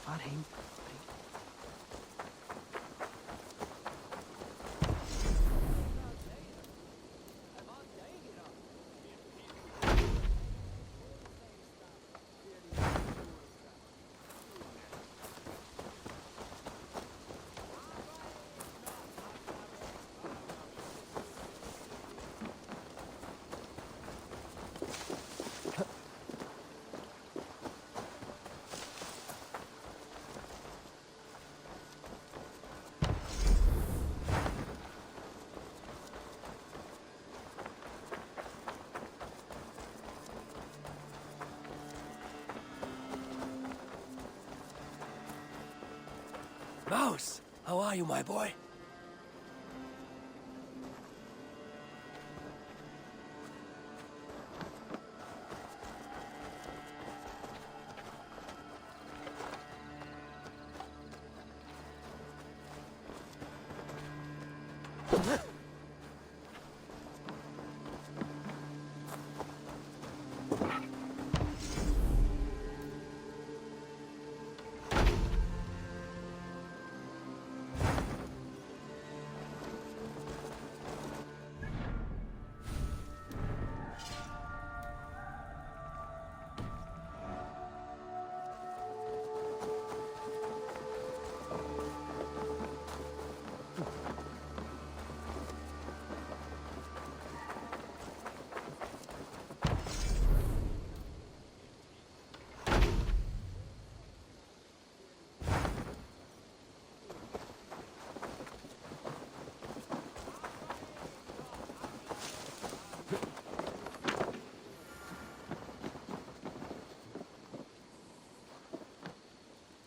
Arheim. Mouse, how are you, my boy?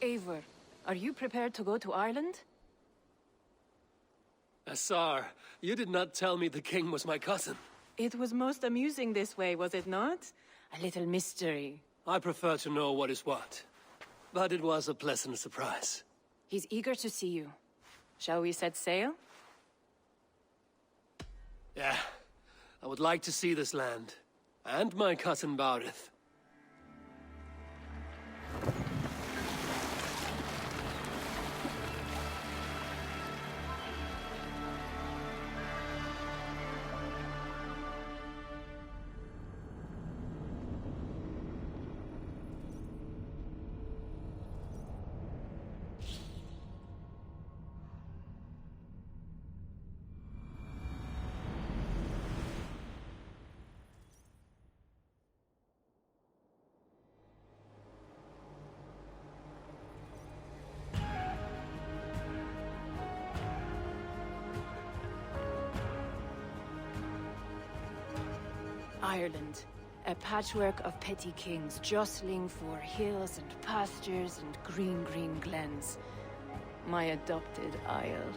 Eivor, are you prepared to go to Ireland? Assar, you did not tell me the king was my cousin. It was most amusing this way, was it not? A little mystery. I prefer to know what is what. But it was a pleasant surprise. He's eager to see you. Shall we set sail? Yeah, I would like to see this land. And my cousin Baurith. Ireland. A patchwork of petty kings jostling for hills and pastures and green glens. My adopted isle.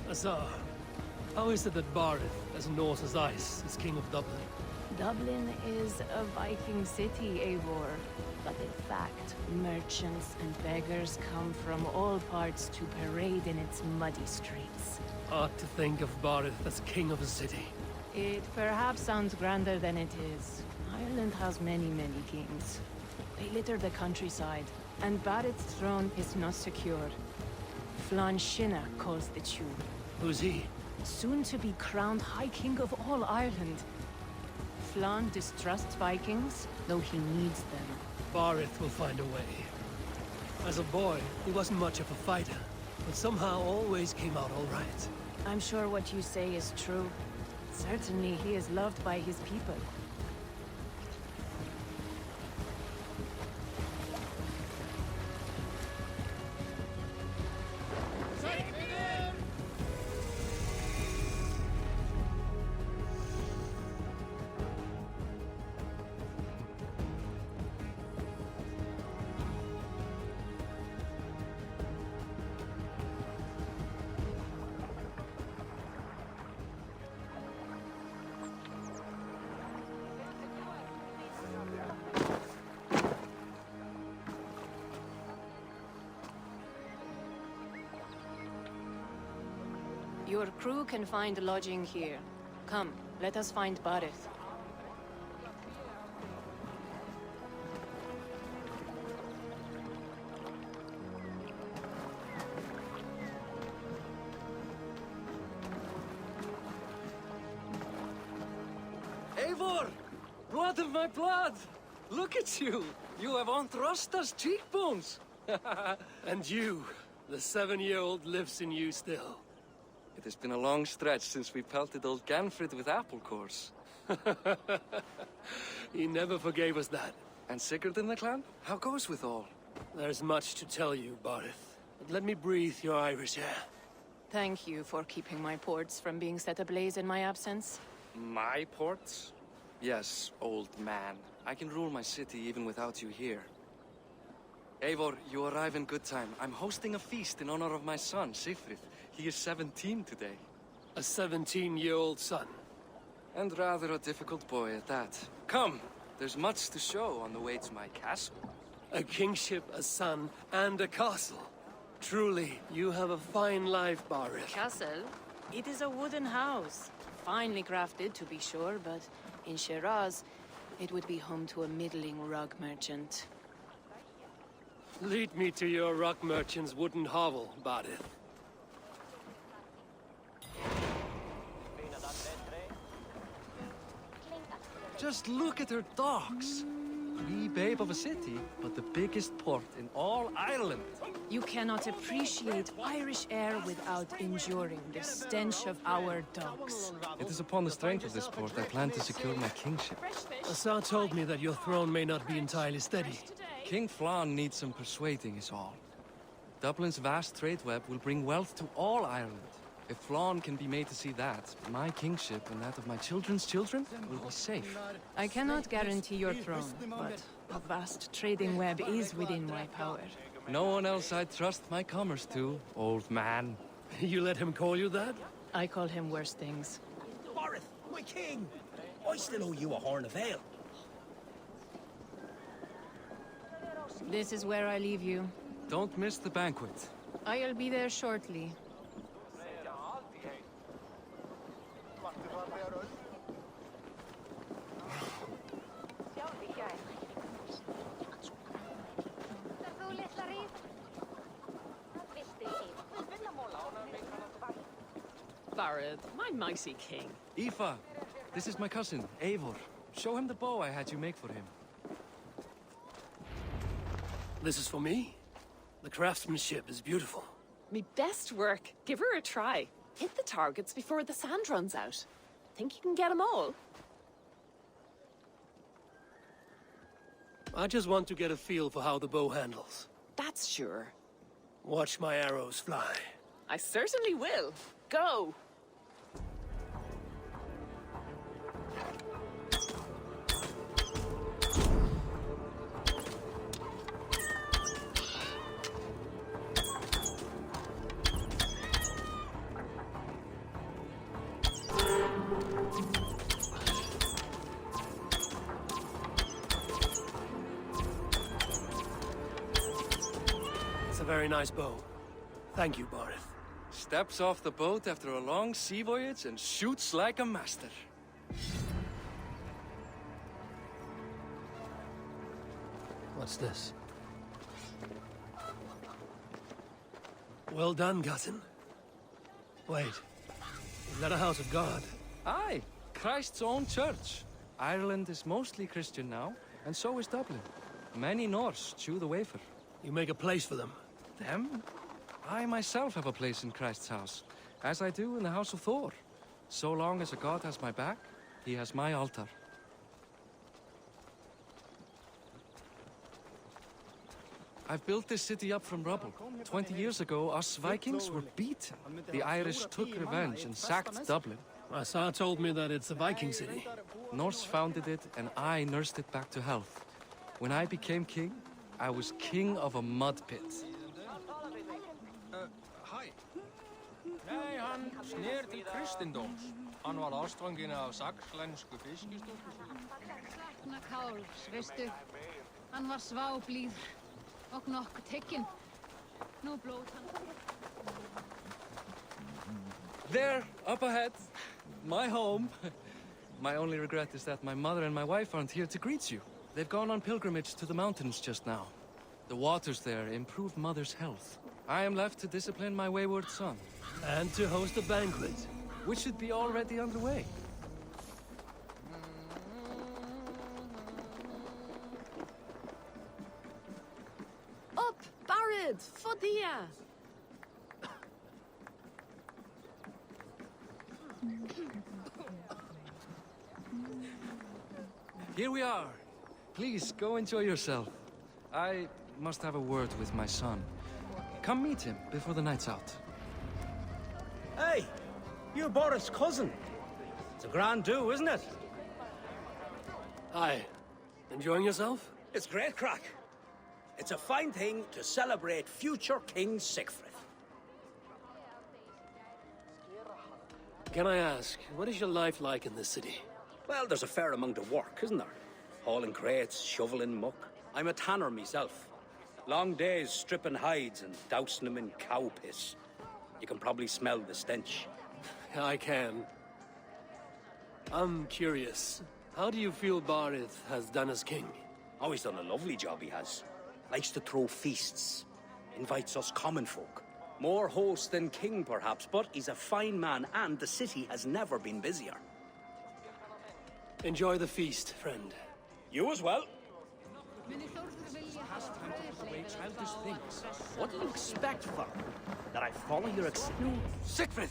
Assar, how is it that Baurith, as Norse as ice, is king of Dublin? Dublin is a Viking city, Eivor. But in fact, merchants and beggars come from all parts to parade in its muddy streets. Hard to think of Baurith as king of a city. It perhaps sounds grander than it is. Ireland has many kings. They litter the countryside, and Barrett's throne is not secure. Flann Sinna calls the tune. Who's he? Soon to be crowned High King of all Ireland. Flann distrusts Vikings, though he needs them. Baurith will find a way. As a boy, he wasn't much of a fighter, but somehow always came out all right. I'm sure what you say is true. Certainly he is loved by his people. Your crew can find lodging here. Come, let us find Barith. Eivor! Blood of my blood! Look at you! You have Aunt Rosta's cheekbones! And you, the 7-year-old lives in you still. It has been a long stretch since we pelted old Ganfrid with apple cores. He never forgave us that. And Sigurd in the clan? How goes with all? There's much to tell you, Barith. But let me breathe your Irish air. Thank you for keeping my ports from being set ablaze in my absence. My ports? Yes, old man. I can rule my city even without you here. Eivor, you arrive in good time. I'm hosting a feast in honor of my son, Sigfrid. He is 17 today. A 17-year-old son. And rather a difficult boy at that. Come, there's much to show on the way to my castle. A kingship, a son, and a castle. Truly, you have a fine life, Barith. Castle? It is a wooden house. Finely crafted, to be sure, but in Shiraz, it would be home to a middling rug merchant. Lead me to your rock merchant's wooden hovel, Barith. Just look at her docks. Wee babe of a city, but the biggest port in all Ireland. You cannot appreciate Irish air without enduring the stench of our docks. It is upon the strength of this port I plan to secure my kingship. Assar told me that your throne may not be entirely steady. King Flann needs some persuading is all. Dublin's vast trade web will bring wealth to all Ireland. If Flann can be made to see that, my kingship and that of my children's children will be safe. I cannot guarantee your throne, but a vast trading web is within my power. No one else I'd trust my commerce to, old man. You let him call you that? I call him worse things. Barith, my king! I still owe you a horn of ale. This is where I leave you. Don't miss the banquet. I'll be there shortly. Barith, my mighty king. Aoife, this is my cousin, Eivor. Show him the bow I had you make for him. This is for me? The craftsmanship is beautiful. Me best work. Give her a try. Hit the targets before the sand runs out. Think you can get them all? I just want to get a feel for how the bow handles. That's sure. Watch my arrows fly. I certainly will. Go! It's a very nice bow. Thank you, Barith. Steps off the boat after a long sea voyage and shoots like a master. What's this? Well done, cousin. Wait, is that a house of God? Aye, Christ's own church. Ireland is mostly Christian now, and so is Dublin. Many Norse chew the wafer. You make a place for them. Them? I myself have a place in Christ's house, as I do in the house of Thor. So long as a god has my back, he has my altar. I've built this city up from rubble. 20 years ago, us Vikings were beaten. The Irish took revenge and sacked Dublin. Assar told me that it's a Viking city. Norse founded it, and I nursed it back to health. When I became king, I was king of a mud pit. Nei, hann snér til kristindóms. Hann var ástfanginn af saxlensku fiskistúlku sinni. Sakna Káls, veistu. Hann var sváblíður og nokkuð tekinn. Nú blóð hann. There, up ahead. My home. My only regret is that my mother and my wife aren't here to greet you. They've gone on pilgrimage to the mountains just now. The waters there improve Mother's health. I am left to discipline my wayward son. And to host a banquet. Which should be already underway. Up, Barid, Fodia. Here we are. Please, go enjoy yourself. I must have a word with my son. Come meet him before the night's out. Hey, you're Boris' cousin. It's a grand do, isn't it? Hi. Enjoying yourself? It's great crack. It's a fine thing to celebrate future King Siegfried. Can I ask, what is your life like in this city? Well, there's a fair amount of work, isn't there? Hauling crates, shoveling muck. I'm a tanner myself. Long days stripping hides and dousing them in cow piss. You can probably smell the stench. I can. I'm curious. How do you feel Barith has done as king? Oh, he's done a lovely job, he has. Likes to throw feasts. Invites us common folk. More host than king, perhaps, but he's a fine man, and the city has never been busier. Enjoy the feast, friend. You as well. Childish things. What do you expect, father? That I follow your Siegfried!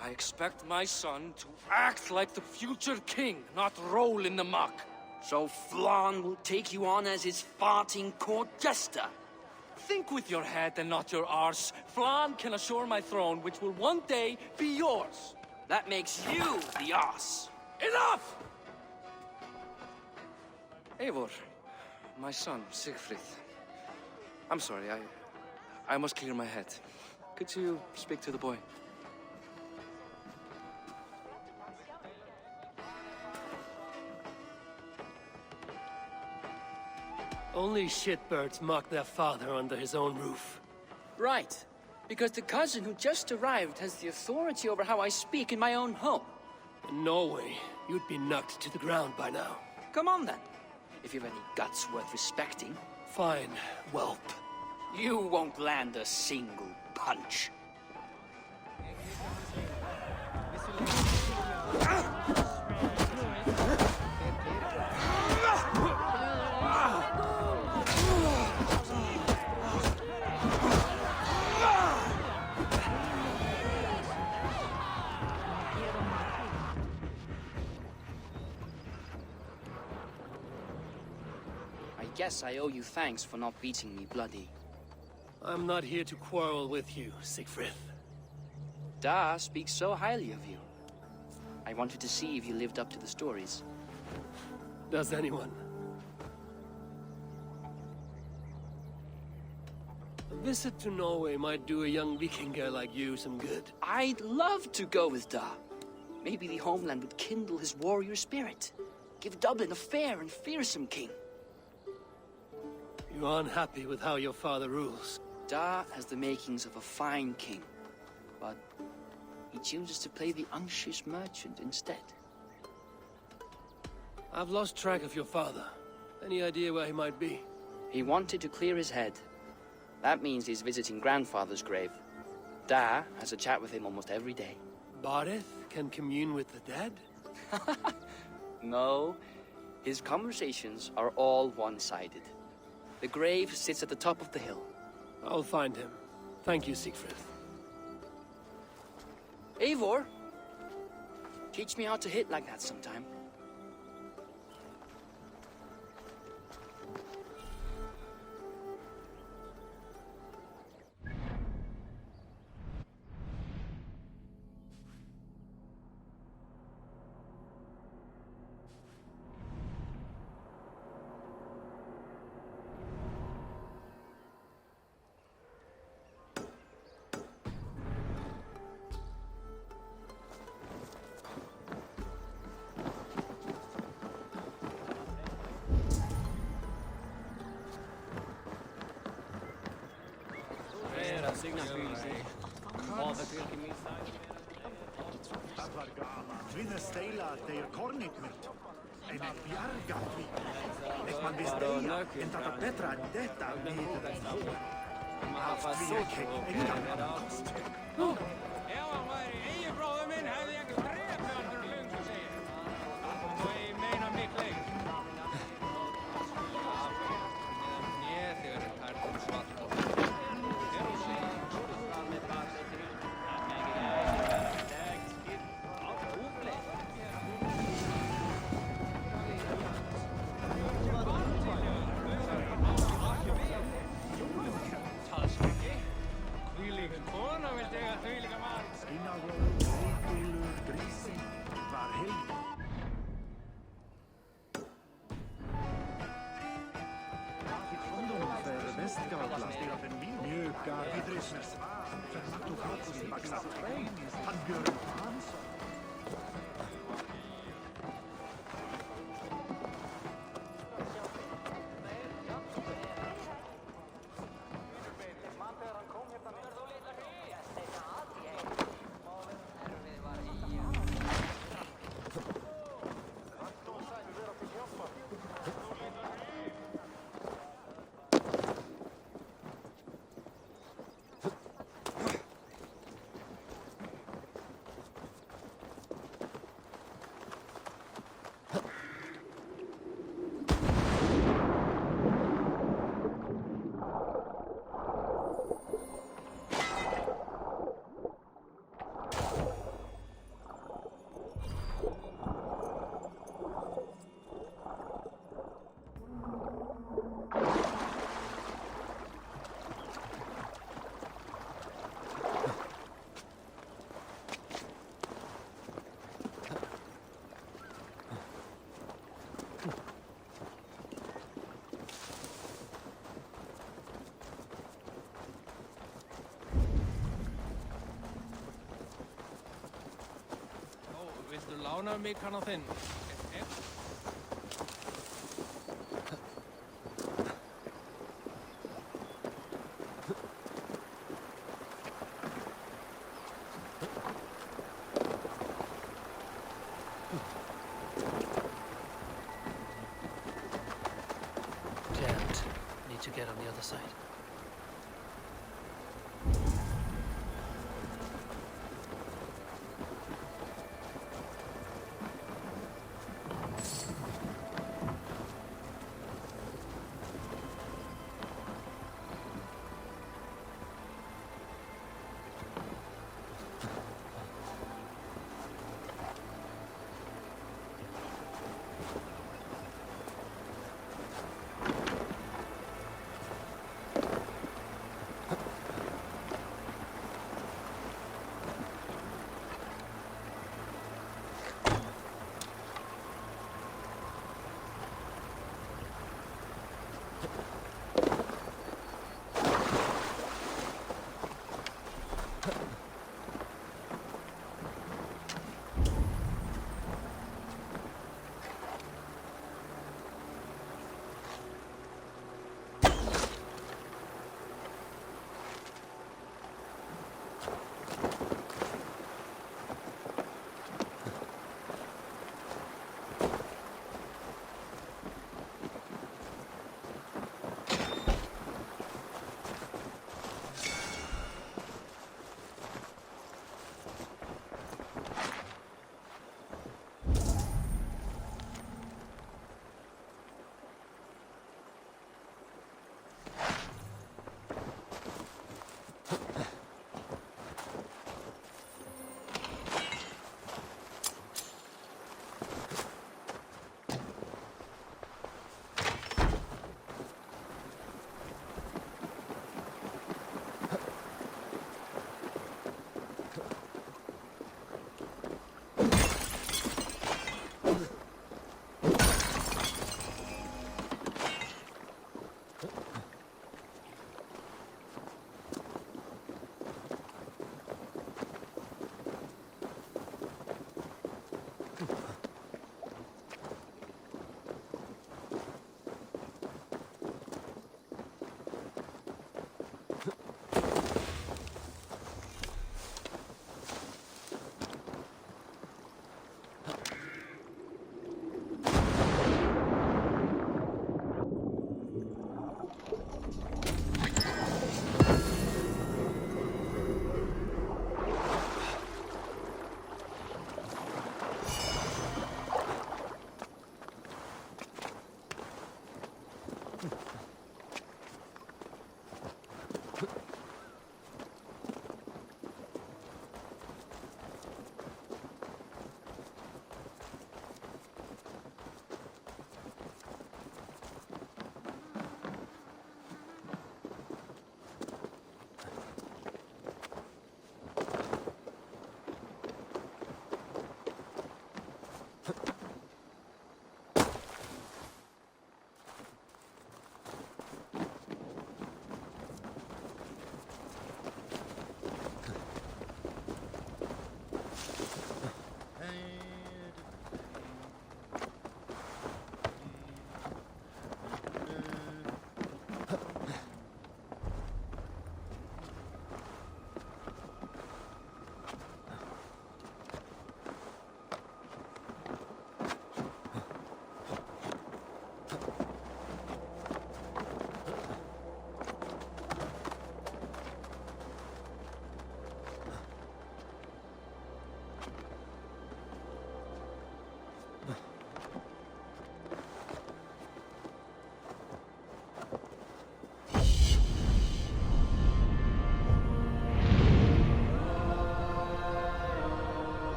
I expect my son to act like the future king, not roll in the muck. So Flan will take you on as his farting court jester? Think with your head and not your arse. Flan can assure my throne, which will one day be yours. That makes you the ass. Enough! Eivor, my son, Siegfried. I'm sorry, I must clear my head. Could you speak to the boy? Only shitbirds mock their father under his own roof. Right. Because the cousin who just arrived has the authority over how I speak in my own home. In Norway, you'd be knocked to the ground by now. Come on then. If you've any guts worth respecting. Fine, whelp. You won't land a single punch. I guess I owe you thanks for not beating me bloody. I'm not here to quarrel with you, Siegfried. Da speaks so highly of you. I wanted to see if you lived up to the stories. Does anyone? A visit to Norway might do a young Vikinger like you some good. I'd love to go with Da. Maybe the homeland would kindle his warrior spirit. Give Dublin a fair and fearsome king. You are unhappy with how your father rules. Da has the makings of a fine king, but he chooses to play the unctuous merchant instead. I've lost track of your father. Any idea where he might be? He wanted to clear his head. That means he's visiting grandfather's grave. Da has a chat with him almost every day. Barith can commune with the dead? No, his conversations are all one-sided. The grave sits at the top of the hill. I'll find him. Thank you, Siegfried. Eivor, teach me how to hit like that sometime. var gaman. Tvinnes steila þeir kornit mitt. En að bjarga því. Ef man visst eia, en þetta betra en þetta niður en hóra. Allt því ekki engan annan kost. Ef hann væri eiginbróður minn hefði ég ekki drepið hann fyrir löngu segir. Og ég meina miklu leik. Né þegar tærnum svart. Viltu lána mig hana þinn? Can't. Need to get on the other side.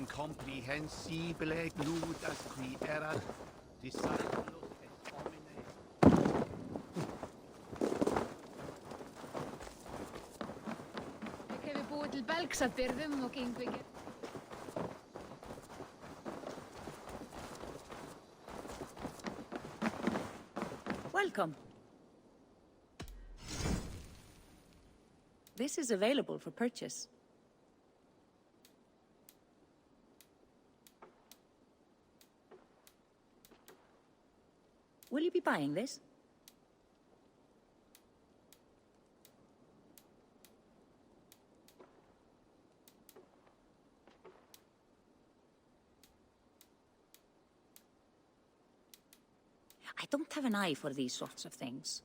incomprehensible glutas qui erat discipulus et homine. Ég hefði búið til belgs að byrðum og gengu ekki. Welcome. This is available for purchase. Will you be buying this? I don't have an eye for these sorts of things.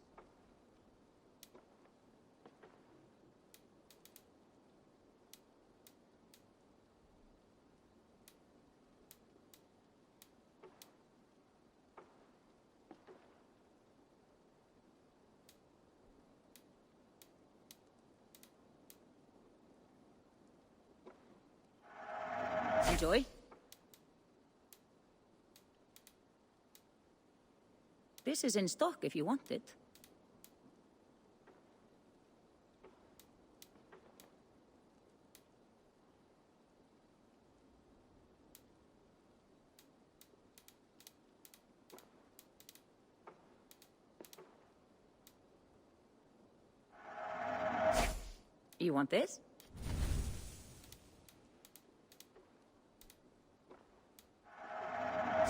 Enjoy. This is in stock if you want it. You want this?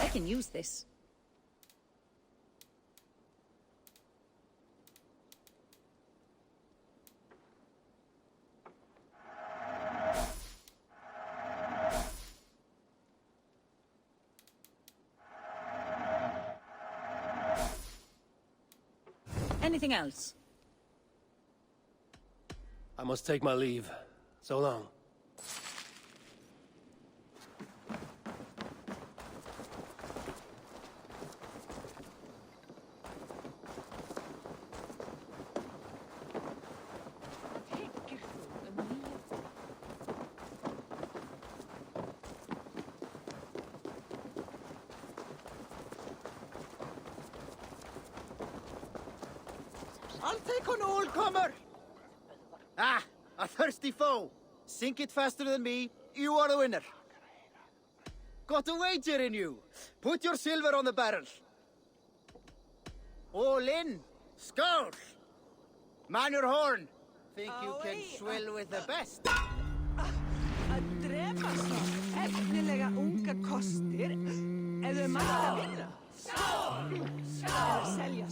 I can use this. Anything else? I must take my leave. So long. I'll take on all comer! Ah, a thirsty foe. Sink it faster than me. You are the winner. Got a wager in you. Put your silver on the barrel. All in. Skål! Man your horn. Think you can swill with the best? Að drepa svo efnilega unga kostir ef þau mæta vinna. Eða selja.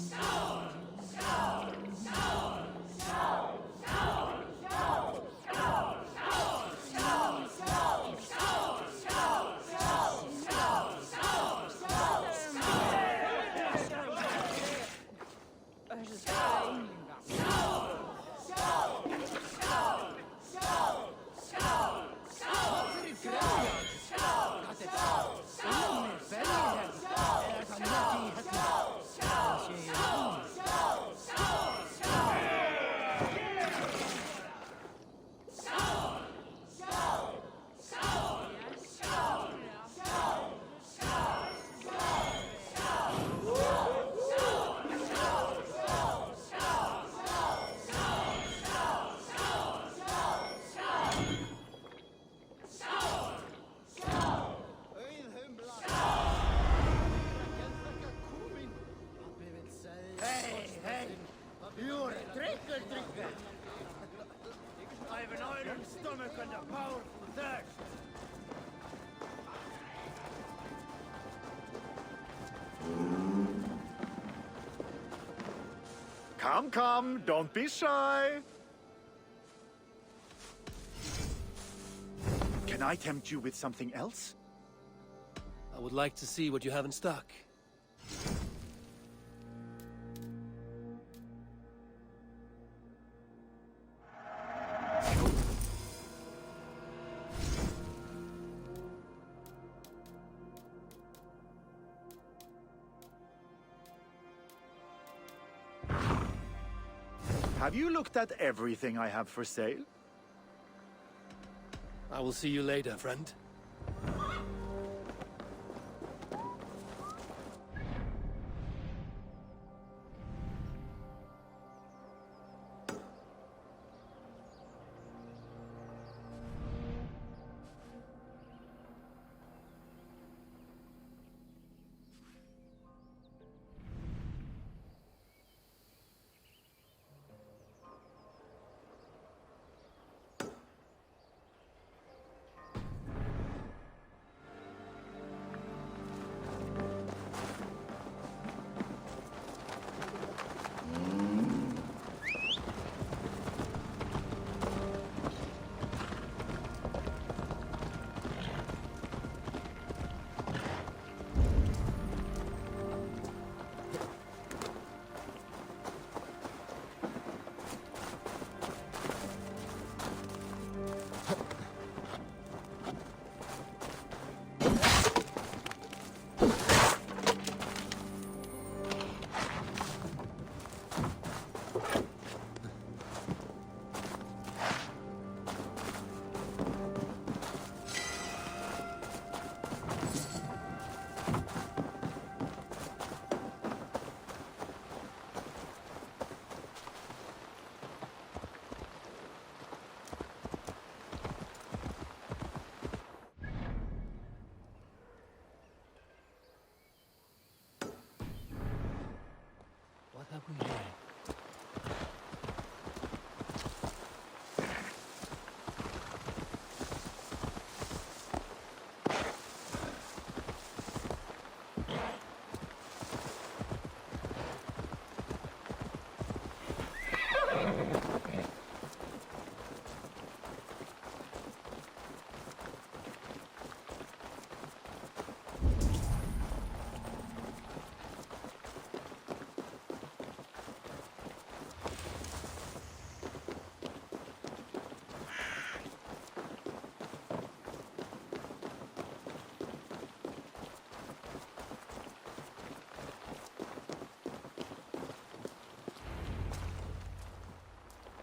You're a drinker. I have an iron stomach and a powerful thirst. Come, don't be shy. Can I tempt you with something else? I would like to see what you have in stock. Have you looked at everything I have for sale? I will see you later, friend.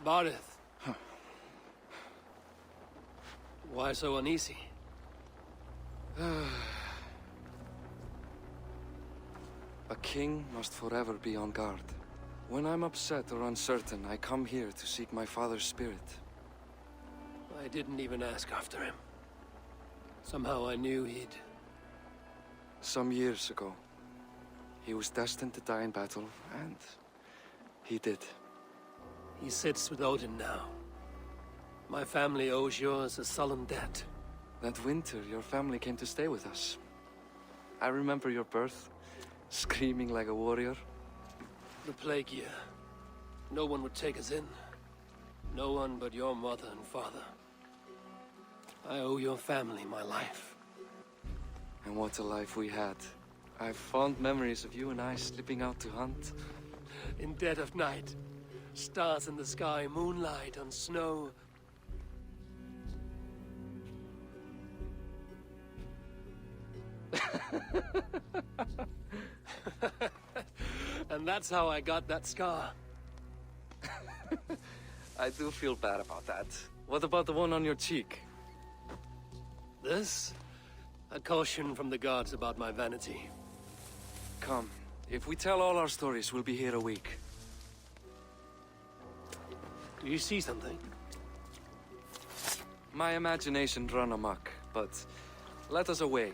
Barith. Why so uneasy? A king must forever be on guard. When I'm upset or uncertain, I come here to seek my father's spirit. I didn't even ask after him. Somehow I knew he'd... Some years ago, he was destined to die in battle, and he did. He sits with Odin now. My family owes yours a sullen debt. That winter, your family came to stay with us. I remember your birth, screaming like a warrior. The plague year. No one would take us in. No one but your mother and father. I owe your family my life. And what a life we had. I have fond memories of you and I slipping out to hunt. In dead of night. Stars in the sky, moonlight on snow. And that's how I got that scar. I do feel bad about that. What about the one on your cheek? This? A caution from the gods about my vanity. Come, if we tell all our stories, we'll be here a week. Do you see something? My imagination run amok, but let us away.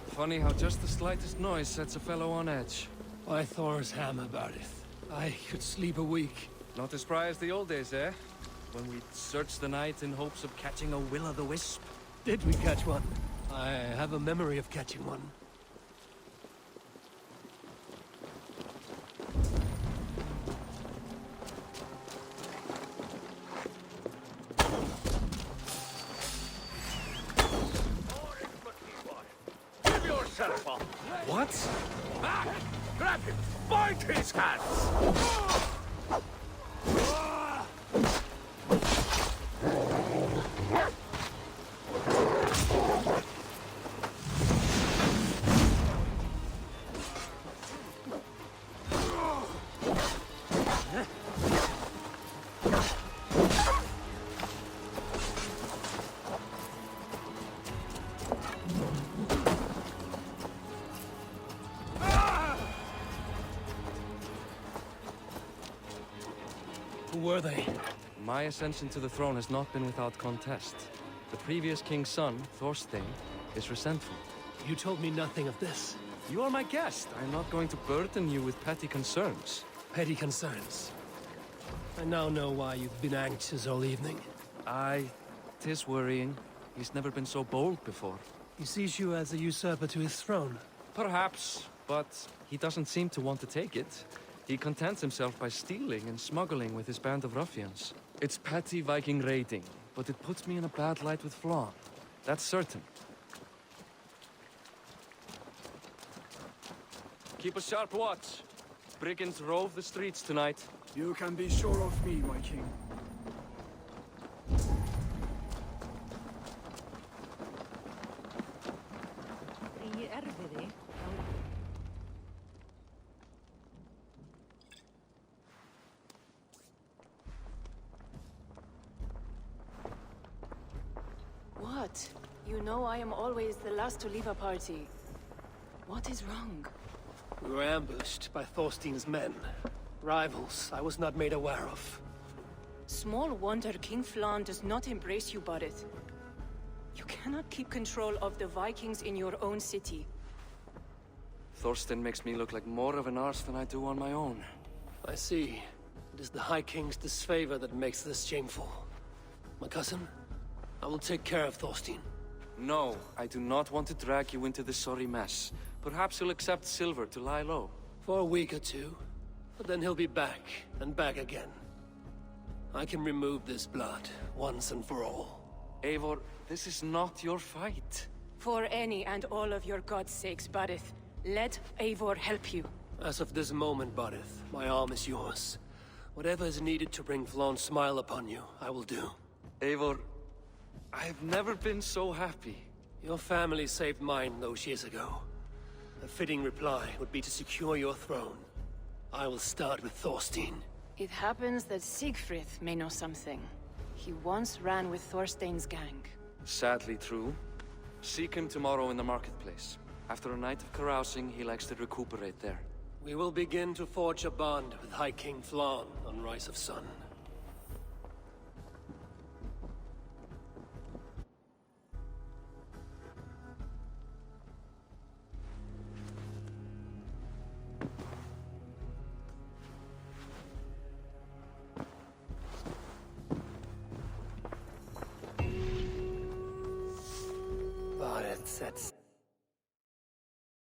Funny how just the slightest noise sets a fellow on edge. By Thor's hammer, Barith. I could sleep a week. Not as spry as the old days, eh? When we'd search the night in hopes of catching a will-o'-the-wisp. Did we catch one? I have a memory of catching one. Give yourself up! What? Back! Grab him! Bind his hands! Who were they? My ascension to the throne has not been without contest. The previous king's son, Thorstein, is resentful. You told me nothing of this. You are my guest. I'm not going to burden you with petty concerns. Petty concerns. I now know why you've been anxious all evening. Aye, 'tis worrying. He's never been so bold before. He sees you as a usurper to his throne. Perhaps, but he doesn't seem to want to take it. He contents himself by stealing and smuggling with his band of ruffians. It's petty Viking raiding, but it puts me in a bad light with Flann. That's certain. Keep a sharp watch. Brigands rove the streets tonight. You can be sure of me, my king. What? You know I am always the last to leave a party. What is wrong? We were ambushed by Thorstein's men. Rivals I was not made aware of. Small wonder King Flann does not embrace you, Barith. You cannot keep control of the Vikings in your own city. Thorstein makes me look like more of an arse than I do on my own. I see. It is the High King's disfavor that makes this shameful. My cousin, I will take care of Thorstein. No, I do not want to drag you into this sorry mess. Perhaps he'll accept silver to lie low. For a week or two. But then he'll be back, and back again. I can remove this blood, once and for all. Eivor, this is not your fight. For any and all of your gods' sakes, Barith, let Eivor help you. As of this moment, Barith, my arm is yours. Whatever is needed to bring Flann's smile upon you, I will do. Eivor, I've never been so happy. Your family saved mine those years ago. A fitting reply would be to secure your throne. I will start with Thorstein. It happens that Siegfried may know something. He once ran with Thorstein's gang. Sadly true. Seek him tomorrow in the marketplace. After a night of carousing, he likes to recuperate there. We will begin to forge a bond with High King Flann on Rise of Sun. But it's